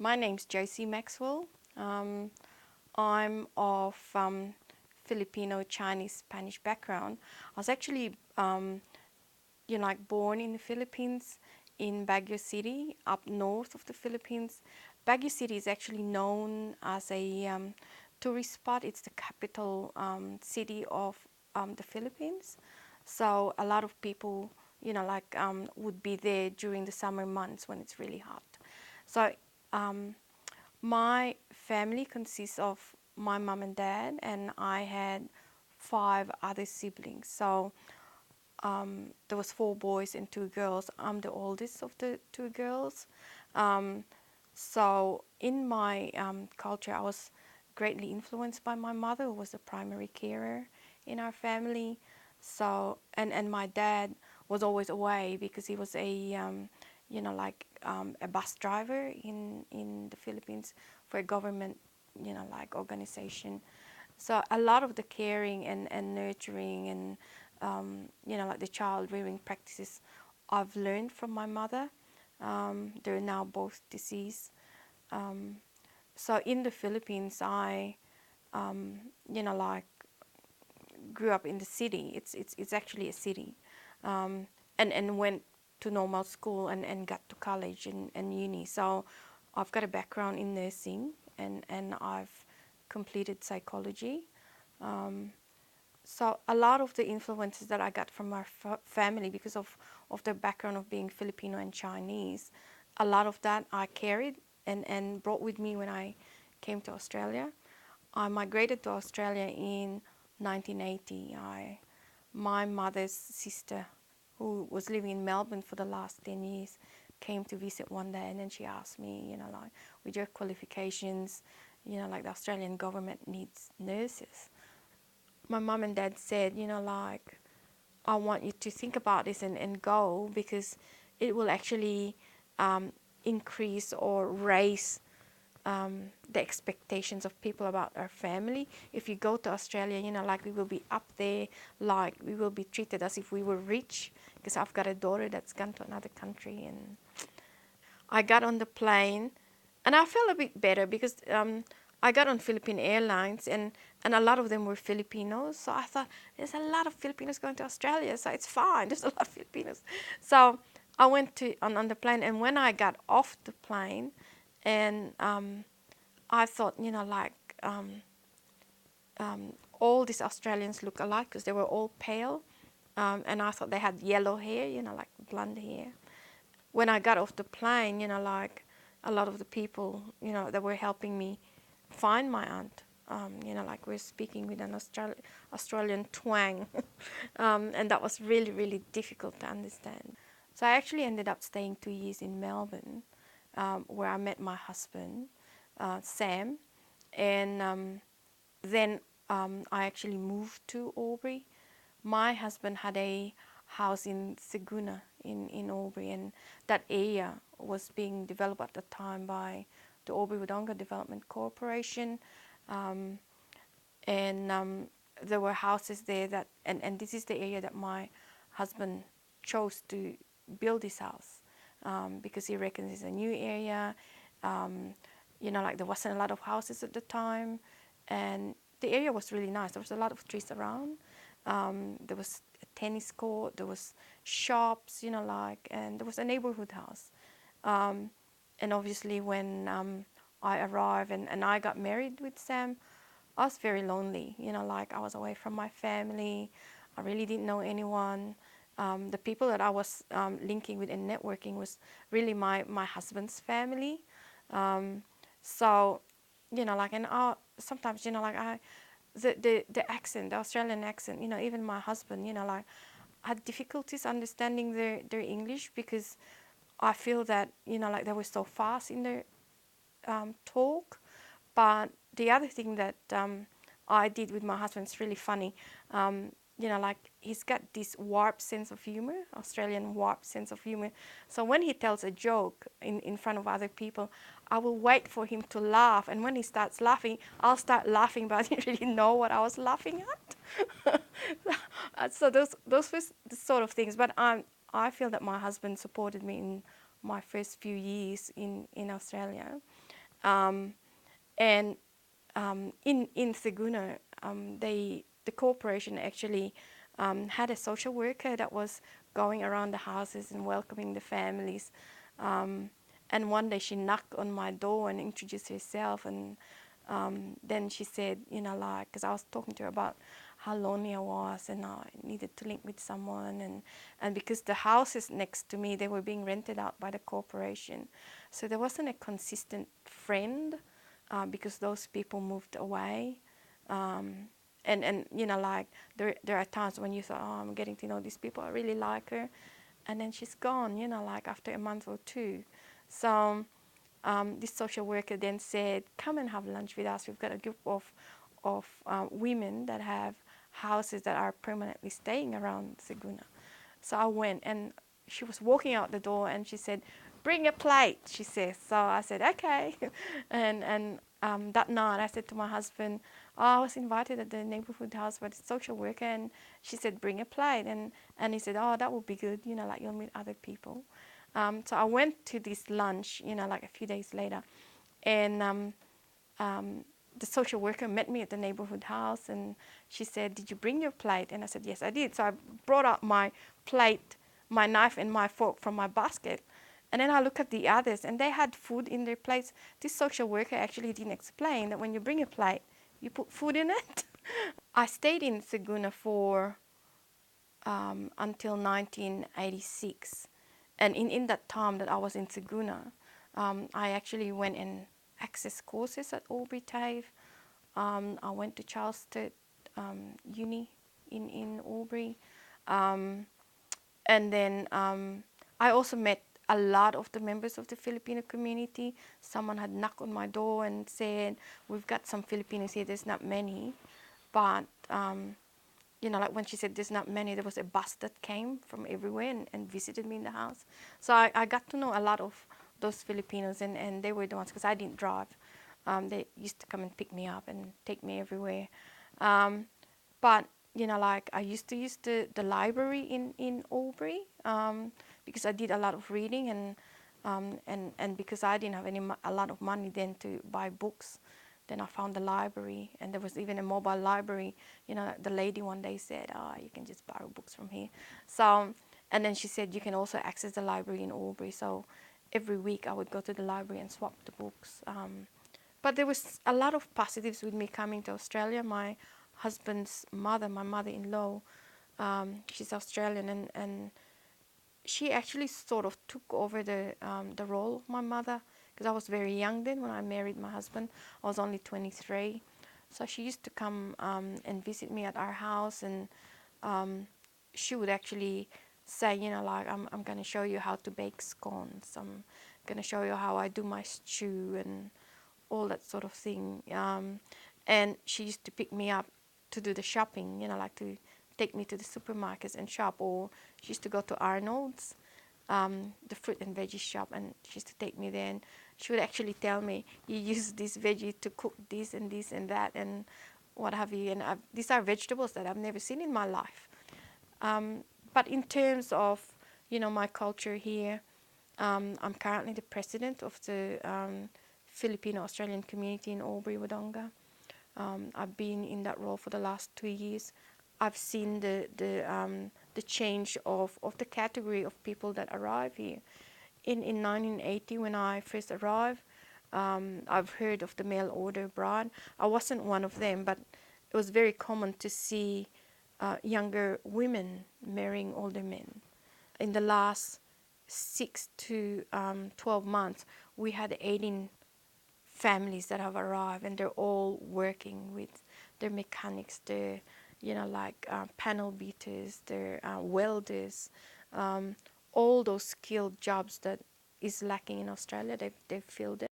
My name's Josie Maxwell. I'm of Filipino, Chinese, Spanish background. I was actually, born in the Philippines in Baguio City, up north of the Philippines. Baguio City is actually known as a tourist spot. It's the capital city of the Philippines. So a lot of people, would be there during the summer months when it's really hot. So um, my family consists of my mom and dad, and I had five other siblings. So there was four boys and two girls. I'm the oldest of the two girls. Um, so in my culture, I was greatly influenced by my mother, who was the primary carer in our family. So and my dad was always away because he was a bus driver in the Philippines for a government, organization. So a lot of the caring and nurturing and the child rearing practices I've learned from my mother. They're now both deceased. Um, so in the Philippines, I um, you know like grew up in the city. It's actually a city, and went to normal school and got to college and uni. So I've got a background in nursing and I've completed psychology. Um, so a lot of the influences that I got from our family because of their background of being Filipino and Chinese, a lot of that I carried and brought with me when I came to Australia. I migrated to Australia in 1980. My mother's sister, who was living in Melbourne for the last 10 years, came to visit one day, and then she asked me, with your qualifications, the Australian government needs nurses. My mom and dad said, I want you to think about this and go because it will actually um, increase or raise the expectations of people about our family. If you go to Australia, we will be up there, like we will be treated as if we were rich because I've got a daughter that's gone to another country. And I got on the plane and I felt a bit better because I got on Philippine Airlines and a lot of them were Filipinos. So I thought, there's a lot of Filipinos going to Australia, so it's fine. There's a lot of Filipinos. So I went on the plane, and when I got off the plane, and I thought, um, all these Australians look alike because they were all pale. And I thought they had yellow hair, like blonde hair. When I got off the plane, a lot of the people, that were helping me find my aunt, we're speaking with an Australian twang. And that was really, really difficult to understand. So I actually ended up staying 2 years in Melbourne, where I met my husband, Sam. And then I actually moved to Albury. My husband had a house in Seguna in Albury, and that area was being developed at the time by the Albury Wodonga Development Corporation. Um, and there were houses there and this is the area that my husband chose to build his house because he reckons it's a new area. Um, there wasn't a lot of houses at the time, and the area was really nice. There was a lot of trees around. There was a tennis court, there was shops, and there was a neighborhood house. Um, and obviously when I arrived and I got married with Sam, I was very lonely. I was away from my family. I really didn't know anyone. The people that I was linking with and networking was really my husband's family. Um, so, and sometimes, the accent, the Australian accent, even my husband, had difficulties understanding their English because I feel that, they were so fast in their talk. But the other thing that I did with my husband is really funny. He's got this warped sense of humor, Australian warped sense of humor. So when he tells a joke in front of other people, I will wait for him to laugh. And when he starts laughing, I'll start laughing, but I didn't really know what I was laughing at. So those were the sort of things. But I feel that my husband supported me in my first few years in Australia. Um, and in Seguna, the corporation actually had a social worker that was going around the houses and welcoming the families. Um, and one day she knocked on my door and introduced herself, and then she said, like, because I was talking to her about how lonely I was and I needed to link with someone, and because the houses next to me, they were being rented out by the corporation, so there wasn't a consistent friend, because those people moved away. Um, and like there are times when you thought, oh, I'm getting to know these people, I really like her, and then she's gone, like after a month or two. So this social worker then said, come and have lunch with us. We've got a group of women that have houses that are permanently staying around Seguna. So I went, and she was walking out the door, and she said, bring a plate, she says. So I said, okay. and that night I said to my husband, oh, I was invited at the neighborhood house by the social worker, and she said, bring a plate. And he said, oh, that would be good, like you'll meet other people. So I went to this lunch, like a few days later, and um, the social worker met me at the neighborhood house, and she said, did you bring your plate? And I said, yes, I did. So I brought out my plate, my knife, and my fork from my basket. And then I look at the others, and they had food in their plates. This social worker actually didn't explain that when you bring a plate, you put food in it. I stayed in Seguna for until 1986. And in that time that I was in Seguna, I actually went and accessed courses at Albury TAFE. I went to Charles Sturt Uni in Albury. Um, and then I also met a lot of the members of the Filipino community. Someone had knocked on my door and said, we've got some Filipinos here, there's not many. But like when she said there's not many, there was a bus that came from everywhere and visited me in the house. So I got to know a lot of those Filipinos, and they were the ones, because I didn't drive. They used to come and pick me up and take me everywhere. Um, but, like I used to use the library in Albury, because I did a lot of reading, and because I didn't have a lot of money then to buy books. Then I found the library, and there was even a mobile library. The lady one day said, oh, you can just borrow books from here. So, and then she said, you can also access the library in Albury. So every week I would go to the library and swap the books. But there was a lot of positives with me coming to Australia. My husband's mother, my mother-in-law, she's Australian, and she actually sort of took over the role of my mother, because I was very young then when I married my husband. I was only 23. So she used to come and visit me at our house, and she would actually say, like, I'm going to show you how to bake scones. I'm going to show you how I do my stew and all that sort of thing. And she used to pick me up to do the shopping, like to take me to the supermarkets and shop. Or she used to go to Arnold's, the fruit and veggie shop, and she used to take me there. And she would actually tell me, you use this veggie to cook this and this and that and what have you. And these are vegetables that I've never seen in my life. But in terms of, my culture here, I'm currently the president of the Filipino-Australian community in Albury, Wodonga. I've been in that role for the last 2 years. I've seen the change of the category of people that arrive here. In 1980, when I first arrived, I've heard of the mail order bride. I wasn't one of them, but it was very common to see younger women marrying older men. In the last 6 to 12 months, we had 18 families that have arrived, and they're all working with their mechanics, their, like panel beaters, their welders, all those skilled jobs that is lacking in Australia. They've filled it.